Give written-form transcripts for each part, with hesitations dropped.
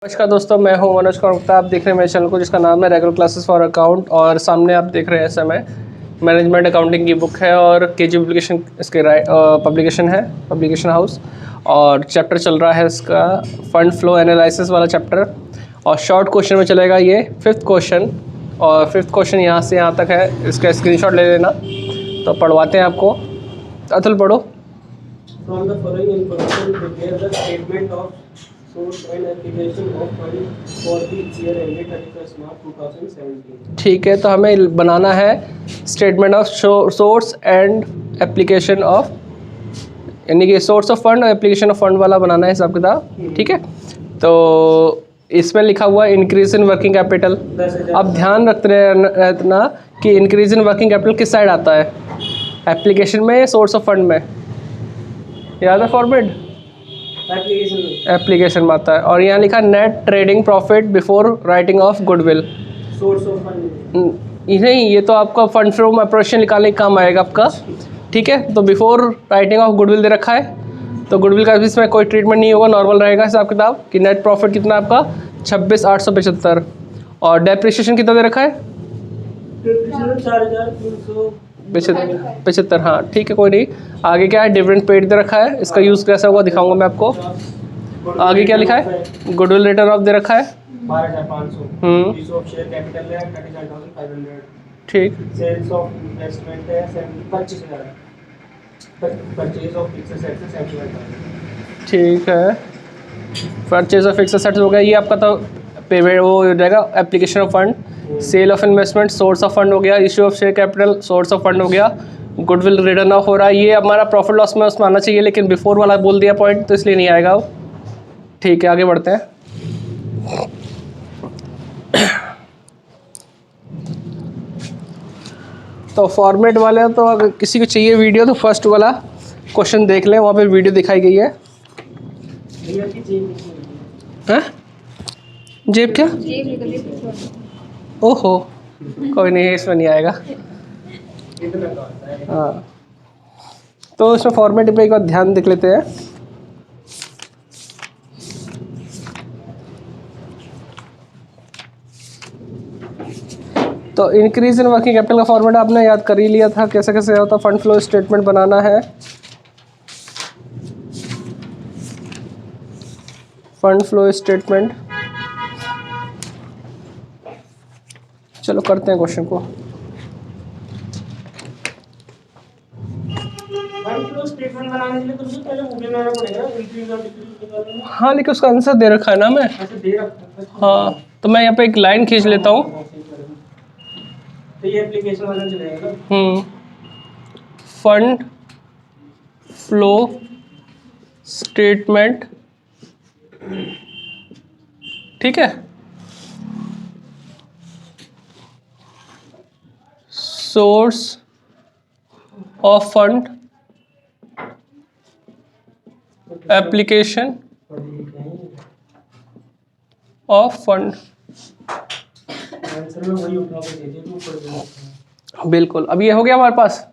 नमस्कार दोस्तों, मैं हूं मनोज कौर गुप्ता। आप देख रहे हैं मेरे चैनल को जिसका नाम है रेगुलर क्लासेस फॉर अकाउंट। और सामने आप देख रहे हैं समय मैनेजमेंट अकाउंटिंग की बुक है और केजी पब्लिकेशन इसके पब्लिकेशन है, पब्लिकेशन हाउस। और चैप्टर चल रहा है इसका फंड फ्लो एनालिसिस वाला चैप्टर। और शॉर्ट क्वेश्चन में चलेगा ये 5th क्वेश्चन। और 5th क्वेश्चन यहाँ से यहाँ तक है, इसका स्क्रीनशॉट ले लेना। तो पढ़वाते हैं आपको। अतुल पढ़ो। From the following information, prepare the statement of source and application of fund for the year ended 31st March 2017. ठीक है, तो हमें बनाना है statement of source and application of, यानी कि सोर्स ऑफ फंड और एप्लीकेशन ऑफ फंड वाला बनाना है हिसाब किताब। ठीक है, तो इसमें लिखा हुआ है इंक्रीज इन वर्किंग कैपिटल। अब ध्यान रखते रहना कि इंक्रीज इन वर्किंग कैपिटल किस साइड आता है, एप्लीकेशन में या सोर्स ऑफ फंड में। याद है फॉर्मेट एप्लीकेशन में आता है। और यहाँ लिखा net trading profit before writing of goodwill. Source of fund नहीं, ये तो आपका फंड फ्लो ऑपरेशन निकालने का काम आएगा आपका। ठीक है, तो बिफोर राइटिंग ऑफ गुडविल दे रखा है, तो गुडविल का भी इसमें कोई ट्रीटमेंट नहीं होगा, नॉर्मल रहेगा हिसाब किताब कि नेट प्रॉफिट कितना आपका 26,875। और डेप्रिसिएशन कितना दे रखा है 75। हाँ ठीक है, कोई नहीं। आगे क्या है, डिविडेंड पेड दे रखा है, इसका यूज़ कैसा होगा दिखाऊंगा मैं आपको। आगे क्या लिखा है, गुडविल रिटर्न ऑफ दे रखा है 12,500। इशू ऑफ शेयर कैपिटल है 37,500। ठीक। सेल्स ऑफ इन्वेस्टमेंट है 25,000। परचेज ऑफ फिक्स्ड एसेट्स है 75,000। ठीक है, परचेज ऑफ फिक्स्ड एसेट्स हो गया, ये आपका तो पेमेंट वो हो जाएगा application of fund. Sale of investment source of fund हो गया, issue of share capital source of fund हो गया, गुडविल रिटर्न ऑफ हो रहा है, ये हमारा प्रॉफिट लॉस में उसमें आना चाहिए, लेकिन बिफोर वाला बोल दिया पॉइंट तो इसलिए नहीं आएगा वो। ठीक है, आगे बढ़ते हैं। तो फॉर्मेट वाले तो अगर किसी को चाहिए वीडियो तो फर्स्ट वाला क्वेश्चन देख लें, वहाँ पे वीडियो दिखाई गई है। हैं? जेब क्या? ओहो, कोई नहीं, इसमें नहीं आएगा। हाँ, तो इसमें फॉर्मेट पे एक बार ध्यान देख लेते हैं। तो इंक्रीज इन वर्किंग कैपिटल का फॉर्मेट आपने याद कर ही लिया था, कैसे कैसे होता। फंड फ्लो स्टेटमेंट बनाना है, फंड फ्लो स्टेटमेंट। चलो करते हैं क्वेश्चन को। फंड फ्लो स्टेटमेंट बनाने के लिए तुमको पहले वो भी बनाना पड़ेगा, इंक्रीज और डिक्रीज निकालना। हाँ, लेकिन उसका आंसर दे रखा है ना मैं। अच्छा, दे रखा है। हाँ, तो मैं यहाँ पे एक लाइन खींच लेता हूँ। तो ये एप्लीकेशन वाला चलेगा ना। फंड फ्लो स्टेटमेंट, ठीक है। Source of fund, application of fund. Answer में वही उठा के दे दिया तू ऊपर से। बिल्कुल, अब ये हो गया हमारे पास।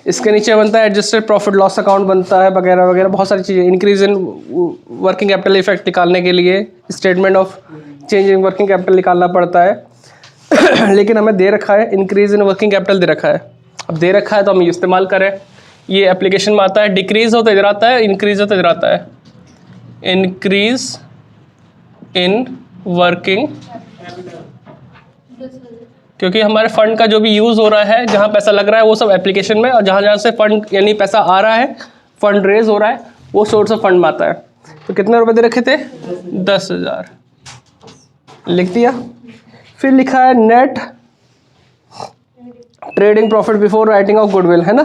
इसके नीचे बनता है एडजस्टेड प्रॉफिट लॉस अकाउंट बनता है, वगैरह वगैरह बहुत सारी चीज़ें। Increase in working capital effect निकालने के लिए statement of change in working capital निकालना पड़ता है। लेकिन हमें दे रखा है इंक्रीज इन वर्किंग कैपिटल दे रखा है। अब दे रखा है तो हम इस्तेमाल करें। ये एप्लीकेशन में आता है, डिक्रीज हो तो इधर आता है, इंक्रीज हो तो इधर आता है। इंक्रीज इन वर्किंग, क्योंकि हमारे फंड का जो भी यूज़ हो रहा है, जहाँ पैसा लग रहा है वो सब एप्लीकेशन में, और जहाँ जहाँ से फंड यानी पैसा आ रहा है, फंड रेज हो रहा है, वो सोर्स ऑफ फंड में आता है। तो कितने रुपए दे रखे थे 10,000, लिख दिया। फिर लिखा है net trading profit before writing of goodwill, है ना।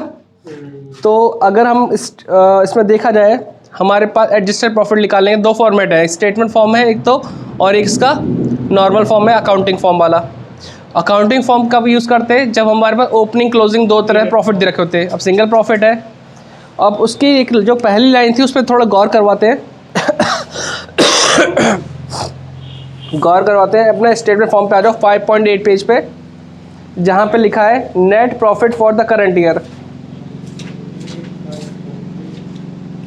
तो अगर हम इसमें देखा जाए, हमारे पास एडजस्टेड प्रॉफिट निकालने के दो फॉर्मेट है, स्टेटमेंट फॉर्म है एक तो, और एक इसका नॉर्मल फॉर्म है अकाउंटिंग फॉर्म वाला। अकाउंटिंग फॉर्म कब यूज़ करते हैं, जब हमारे पास ओपनिंग क्लोजिंग दो तरह प्रॉफिट दे रखे होते हैं। अब सिंगल प्रॉफिट है, अब उसकी एक जो पहली लाइन थी उस पर थोड़ा गौर करवाते हैं। गौर करवाते हैं, अपने स्टेटमेंट फॉर्म पे आ जाओ 5.8 पेज पे, जहाँ पे लिखा है net profit for the current year.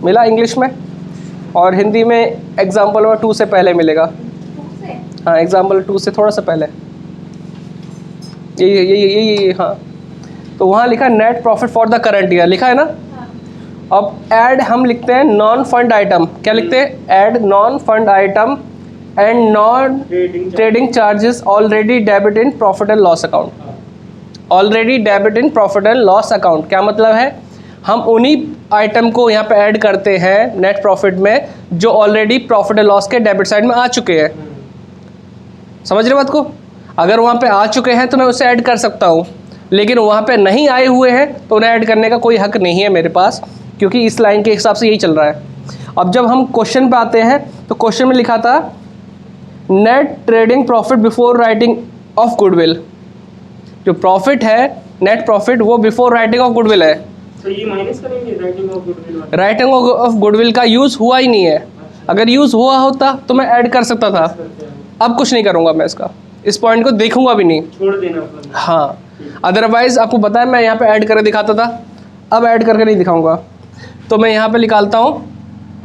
मिला इंग्लिश में, और हिंदी में एग्जाम्पल नंबर 2 से पहले मिलेगा। हाँ एग्जाम्पल 2 से थोड़ा सा पहले ये हाँ, तो वहाँ लिखा है net profit for the current year, लिखा है ना। अब ऐड हम लिखते हैं नॉन फंड आइटम, क्या लिखते हैं, add non fund item and non trading charges already debit in profit and loss account. Already debit in profit and loss account क्या मतलब है, हम उन्हीं आइटम को यहाँ पे ऐड करते हैं नेट प्रॉफिट में जो ऑलरेडी प्रॉफिट एंड लॉस के डेबिट साइड में आ चुके हैं। समझ रहे बात को, अगर वहाँ पे आ चुके हैं तो मैं उसे ऐड कर सकता हूँ, लेकिन वहाँ पे नहीं आए हुए हैं तो उन्हें ऐड करने का कोई हक नहीं है मेरे पास, क्योंकि इस लाइन के हिसाब से यही चल रहा है। अब जब हम क्वेश्चन पे आते हैं तो क्वेश्चन में लिखा था net trading profit before writing of goodwill. जो प्रॉफिट है नेट प्रॉफिट वो बिफोर राइटिंग ऑफ गुडविल है, तो ये माइनस करेंगे राइटिंग ऑफ गुडविल वाला। राइटिंग ऑफ गुडविल का यूज़ हुआ ही नहीं है। अगर यूज़ हुआ होता तो मैं ऐड कर सकता था, अब कुछ नहीं करूँगा मैं इसका, इस पॉइंट को देखूंगा भी नहीं, छोड़ देना मतलब। हाँ। अदरवाइज आपको पता है मैं यहाँ पे ऐड करके दिखाता था, अब ऐड करके नहीं दिखाऊंगा। तो मैं यहाँ पे निकालता हूँ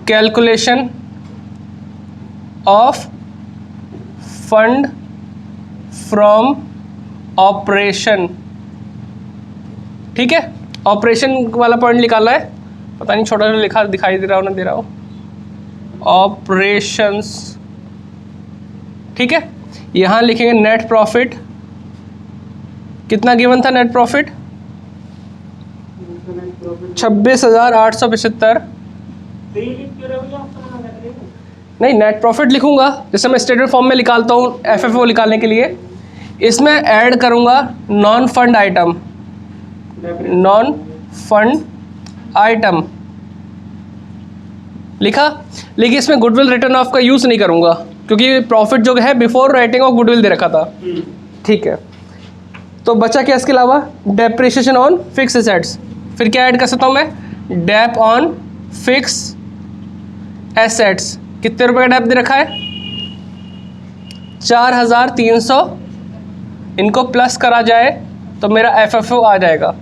calculation of fund from operation, ठीक है। ऑपरेशन वाला पॉइंट निकालना है, पता नहीं छोटा लिखा दिखाई दे रहा हो ना दे रहा हो, ऑपरेशंस, ठीक है। यहाँ लिखेंगे नेट प्रॉफिट, कितना गिवन था नेट प्रॉफिट, 26,875। नहीं नेट प्रॉफिट लिखूंगा जैसे मैं स्टेटमेंट फॉर्म में निकालता हूँ एफएफओ निकालने के लिए, इसमें ऐड करूंगा non fund item, non fund item लिखा, लेकिन इसमें गुडविल रिटर्न ऑफ का यूज़ नहीं करूंगा क्योंकि प्रॉफिट जो है बिफोर राइटिंग ऑफ गुडविल दे रखा था, ठीक है। तो बचा क्या इसके अलावा, डेप्रिसिएशन ऑन फिक्स एसेट्स, फिर क्या ऐड कर सकता हूँ मैं, डेप ऑन फिक्स एसेट्स, कितने रुपए का डेप दे रखा है, 4,300, इनको प्लस करा जाए तो मेरा एफएफओ आ जाएगा।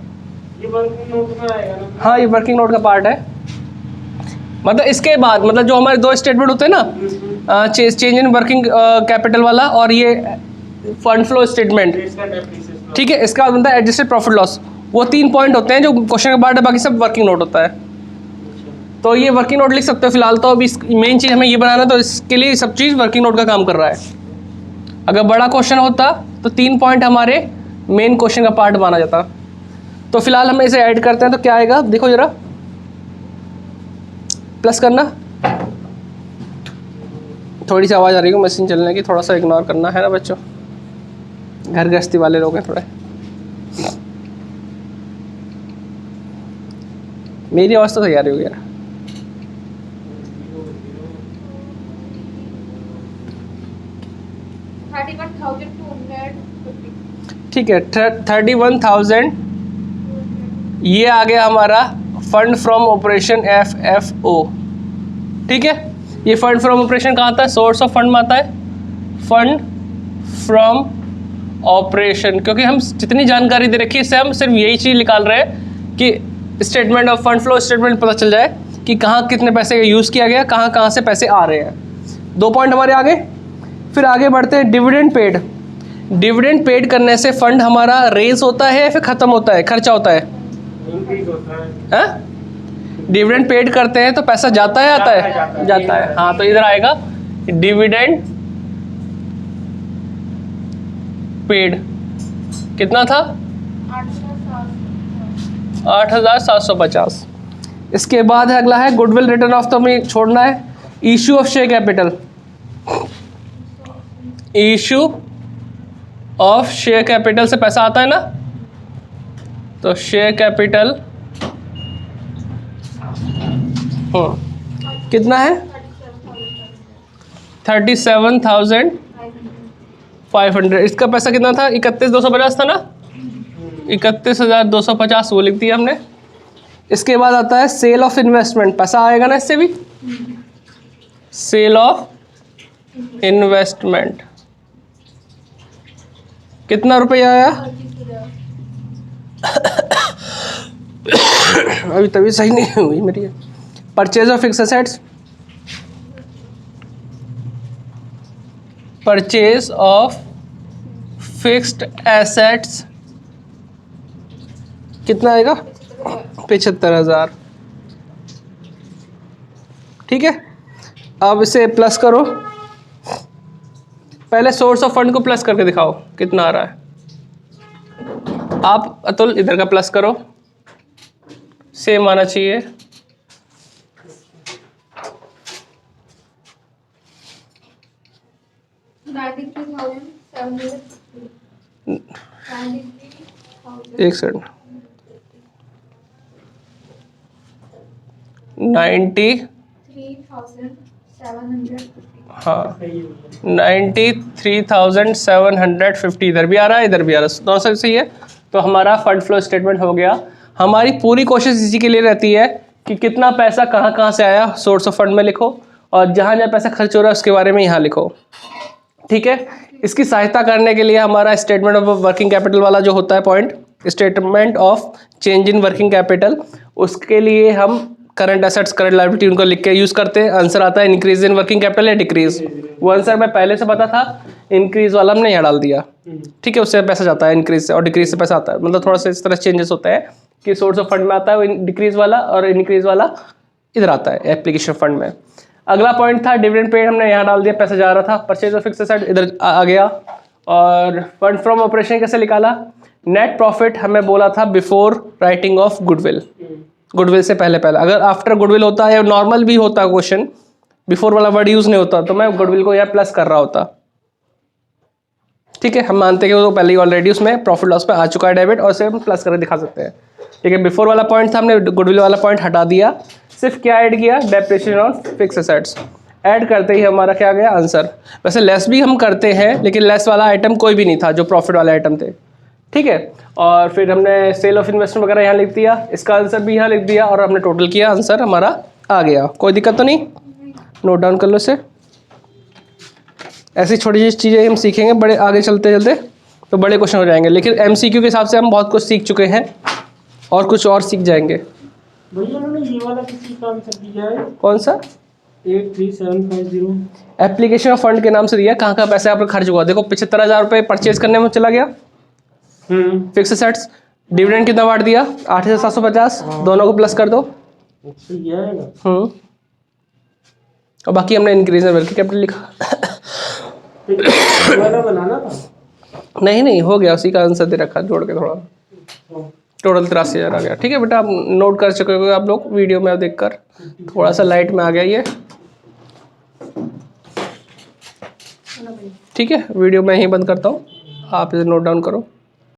ये वर्किंग नोट में आएगा ना। हाँ ये वर्किंग नोट का पार्ट है, मतलब इसके बाद मतलब जो हमारे दो स्टेटमेंट होते हैं ना, चेंज इन वर्किंग कैपिटल वाला और ये फंड फ्लो स्टेटमेंट, ठीक है। इसका बाद बनता है एडजस्टेड प्रॉफिट लॉस, वो 3 पॉइंट होते हैं जो क्वेश्चन का पार्ट है, बाकी सब वर्किंग नोट होता है। तो ये वर्किंग नोट लिख सकते हो फिलहाल, तो अभी मेन चीज़ हमें ये बनाना, तो इसके लिए सब चीज़ वर्किंग नोट का काम कर रहा है। अगर बड़ा क्वेश्चन होता तो 3 पॉइंट हमारे मेन क्वेश्चन का पार्ट माना जाता। तो फिलहाल हम इसे ऐड करते हैं, तो क्या आएगा देखो जरा, प्लस करना, थोड़ी सी आवाज़ आ रही है मशीन चलने की, थोड़ा सा इग्नोर करना है ना बच्चों, घर गृहस्थी वाले लोग हैं थोड़े। मेरी आवाज़ तो तैयार होगी यार, ठीक है। 31,000 ये आ गया हमारा फंड फ्रॉम ऑपरेशन FFO, ठीक है। ये फंड फ्रॉम ऑपरेशन कहाँ आता है, सोर्स ऑफ फंड में आता है, फंड फ्रॉम ऑपरेशन, क्योंकि हम जितनी जानकारी दे रखी है इससे हम सिर्फ यही चीज़ निकाल रहे हैं कि statement of fund flow statement पता चल जाए कि कहाँ कितने पैसे का यूज़ किया गया, कहाँ कहाँ से पैसे आ रहे हैं। 2 पॉइंट हमारे आगे, फिर आगे बढ़ते हैं डिविडेंड पेड। डिविडेंड पेड करने से फंड हमारा रेज होता है या फिर ख़त्म होता है, खर्चा होता है, इंक्रीज होता है। डिविडेंड पेड करते हैं तो पैसा जाता है आता है, जाता है। हाँ तो इधर आएगा डिविडेंड पेड, कितना था 8,750। इसके बाद है अगला है गुडविल रिटर्न ऑफ, तो हमें छोड़ना है issue of share capital, issue of share capital से पैसा आता है ना, तो शेयर कैपिटल कितना है 37,500, इसका पैसा कितना था 31,250 था ना, 31,250 वो लिख दिया हमने। इसके बाद आता है सेल ऑफ इन्वेस्टमेंट, पैसा आएगा ना इससे भी, सेल ऑफ इन्वेस्टमेंट कितना रुपया आया अभी तभी सही नहीं हुई मेरी। Purchase of fix assets purchase of fixed assets कितना आएगा? 75,000। ठीक है, अब इसे प्लस करो। पहले सोर्स ऑफ फंड को प्लस करके दिखाओ कितना आ रहा है। आप अतुल इधर का प्लस करो, सेम आना चाहिए। एक सेकंड, 93,750 इधर भी आ रहा है, इधर भी आ रहा है, दोनों साइड सही है। तो हमारा फंड फ्लो स्टेटमेंट हो गया। हमारी पूरी कोशिश इसी के लिए रहती है कि कितना पैसा कहाँ कहाँ से आया, सोर्स ऑफ फंड में लिखो, और जहाँ जहाँ पैसा खर्च हो रहा है उसके बारे में यहाँ लिखो। ठीक है, इसकी सहायता करने के लिए हमारा स्टेटमेंट ऑफ वर्किंग कैपिटल वाला जो होता है point, statement of change in working capital, उसके लिए हम करंट एसेट्स करंट लायबिलिटी उनको लिख के यूज करते हैं। आंसर आता है इंक्रीज इन वर्किंग कैपिटल या डिक्रीज। वो आंसर मैं पहले से पता था, इंक्रीज वाला हमने यहाँ डाल दिया। ठीक है, उससे पैसा जाता है इंक्रीज से, और डिक्रीज से पैसा आता है, मतलब थोड़ा सा इस तरह चेंजेस होता है कि सोर्स ऑफ फंड में आता है डिक्रीज वाला, और इंक्रीज वाला इधर आता है एप्लीकेशन फंड में। अगला पॉइंट था डिविडेंड पेड, हमने यहाँ डाल दिया, पैसा जा रहा था। परचेज ऑफ फिक्स्ड एसेट इधर आ गया। और फंड फ्रॉम ऑपरेशन कैसे निकाला? नेट प्रॉफिट हमें बोला था before writing of goodwill, goodwill से पहले पहले। अगर आफ्टर गुडविल होता है या नॉर्मल भी होता क्वेश्चन, बिफोर वाला वर्ड यूज नहीं होता, तो मैं गुडविल को यहाँ प्लस कर रहा होता। ठीक है, हम मानते हैं कि वो पहले ही ऑलरेडी उसमें प्रॉफिट लॉस पे आ चुका है डेबिट, और उसे हम प्लस करके दिखा सकते हैं। ठीक है, बिफोर वाला पॉइंट था, हमने गुडविल वाला पॉइंट हटा दिया, सिर्फ क्या ऐड किया? Depreciation on fixed assets. Add करते ही हमारा क्या आ गया? आंसर। वैसे लेस भी हम करते हैं, लेकिन लेस वाला आइटम कोई भी नहीं था जो प्रॉफिट वाले आइटम थे। ठीक है, और फिर हमने सेल ऑफ इन्वेस्टमेंट वगैरह यहाँ लिख दिया, इसका आंसर भी यहाँ लिख दिया, और हमने टोटल किया, आंसर हमारा आ गया। कोई दिक्कत तो नहीं? नोट डाउन कर लो इसे। ऐसी छोटी छोटी चीज़ें हम सीखेंगे, बड़े आगे चलते चलते तो बड़े क्वेश्चन हो जाएंगे, लेकिन एमसीक्यू के हिसाब से हम बहुत कुछ सीख चुके हैं, और कुछ और सीख जाएंगे। भैया उन्होंने ये वाला किसी काम से दिया है? कौन सा? 83750 एप्लीकेशन ऑफ फंड के नाम से दिया। कहाँ कहाँ पैसे आपका खर्च हुआ? देखो 75,000 रुपये परचेज करने में चला गया, फिक्स एसेट्स। डिविडेंड कितना बांट दिया? 8,750, दोनों को प्लस कर दो। और बाकी हमने इंक्रीज इन वर्किंग कैपिटल लिखा। बनाना था? नहीं, हो गया, उसी का आंसर दे रखा जोड़ के थोड़ा, टोटल 83,000 आ गया। ठीक है बेटा, आप नोट कर चुके हो आप लोग वीडियो में देखकर, थोड़ा सा लाइट में आ गया ये। ठीक है, वीडियो मैं यहीं बंद करता हूँ, आप इसे नोट डाउन करो।